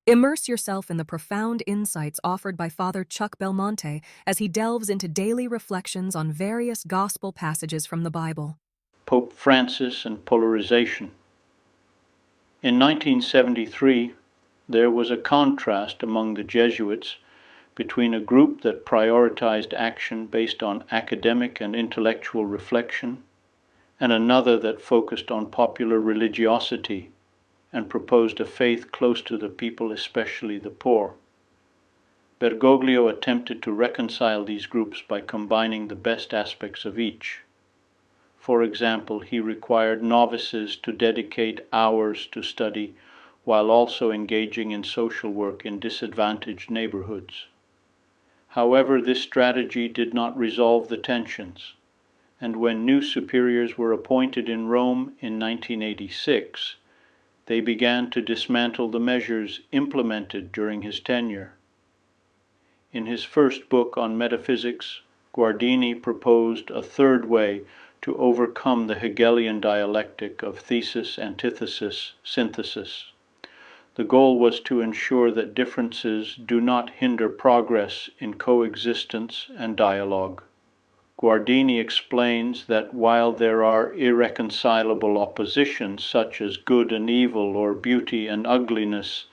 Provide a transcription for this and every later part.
Immerse yourself in the profound insights offered by Father Chuck Belmonte as he delves into daily reflections on various gospel passages from the Bible. Pope Francis and Polarization. In 1973, there was a contrast among the Jesuits between a group that prioritized action based on academic and intellectual reflection and another that focused on popular religiosity and proposed a faith close to the people, especially the poor. Bergoglio attempted to reconcile these groups by combining the best aspects of each. For example, he required novices to dedicate hours to study while also engaging in social work in disadvantaged neighborhoods. However, this strategy did not resolve the tensions, and when new superiors were appointed in Rome in 1986, they began to dismantle the measures implemented during his tenure. In his first book on metaphysics, Guardini proposed a third way to overcome the Hegelian dialectic of thesis, antithesis, synthesis. The goal was to ensure that differences do not hinder progress in coexistence and dialogue. Guardini explains that while there are irreconcilable oppositions such as good and evil or beauty and ugliness,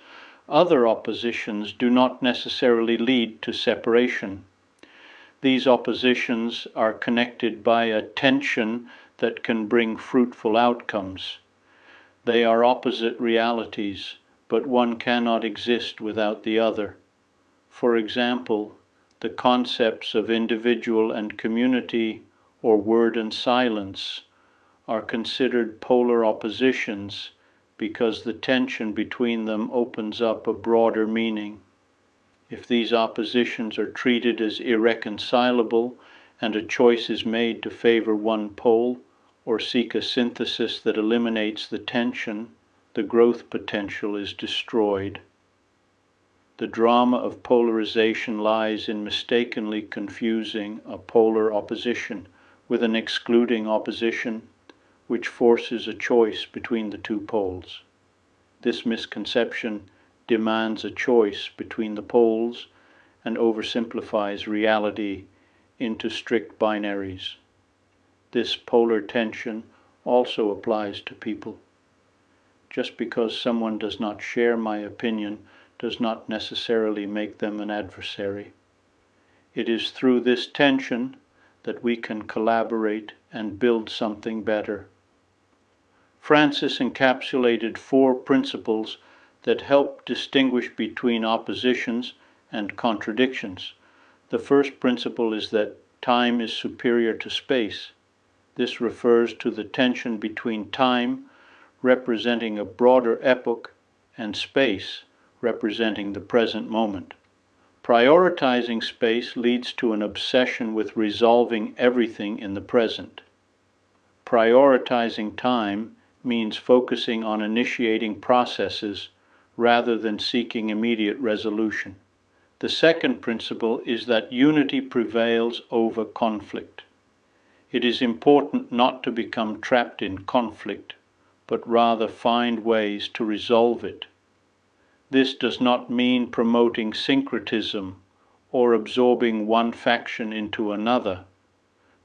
other oppositions do not necessarily lead to separation. These oppositions are connected by a tension that can bring fruitful outcomes. They are opposite realities, but one cannot exist without the other. For example, the concepts of individual and community, or word and silence, are considered polar oppositions because the tension between them opens up a broader meaning. If these oppositions are treated as irreconcilable and a choice is made to favor one pole or seek a synthesis that eliminates the tension, the growth potential is destroyed. The drama of polarization lies in mistakenly confusing a polar opposition with an excluding opposition, which forces a choice between the two poles. This misconception demands a choice between the poles and oversimplifies reality into strict binaries. This polar tension also applies to people. Just because someone does not share my opinion does not necessarily make them an adversary. It is through this tension that we can collaborate and build something better. Francis encapsulated 4 principles that help distinguish between oppositions and contradictions. The first principle is that time is superior to space. This refers to the tension between time, representing a broader epoch, and space, representing the present moment. Prioritizing space leads to an obsession with resolving everything in the present. Prioritizing time means focusing on initiating processes rather than seeking immediate resolution. The second principle is that unity prevails over conflict. It is important not to become trapped in conflict, but rather find ways to resolve it. This does not mean promoting syncretism or absorbing one faction into another,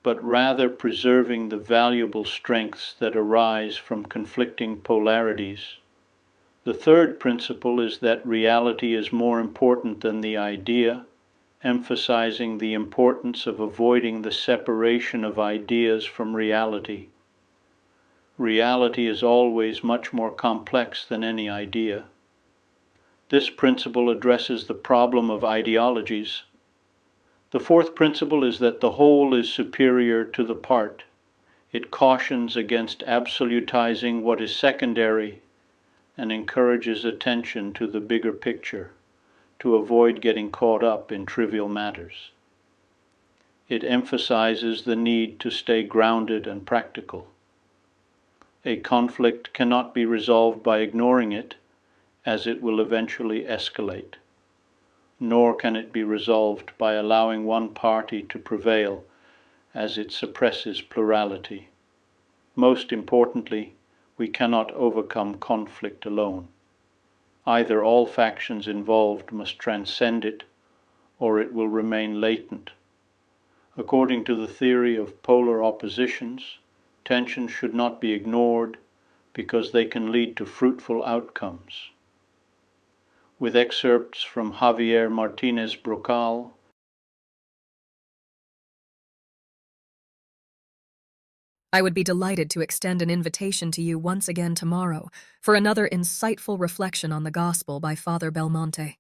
but rather preserving the valuable strengths that arise from conflicting polarities. The third principle is that reality is more important than the idea, emphasizing the importance of avoiding the separation of ideas from reality. Reality is always much more complex than any idea. This principle addresses the problem of ideologies. The fourth principle is that the whole is superior to the part. It cautions against absolutizing what is secondary and encourages attention to the bigger picture, to avoid getting caught up in trivial matters. It emphasizes the need to stay grounded and practical. A conflict cannot be resolved by ignoring it, as it will eventually escalate. Nor can it be resolved by allowing one party to prevail, as it suppresses plurality. Most importantly, we cannot overcome conflict alone. Either all factions involved must transcend it, or it will remain latent. According to the theory of polar oppositions, tensions should not be ignored because they can lead to fruitful outcomes. With excerpts from Javier Martinez Brocal, I would be delighted to extend an invitation to you once again tomorrow for another insightful reflection on the gospel by Father Belmonte.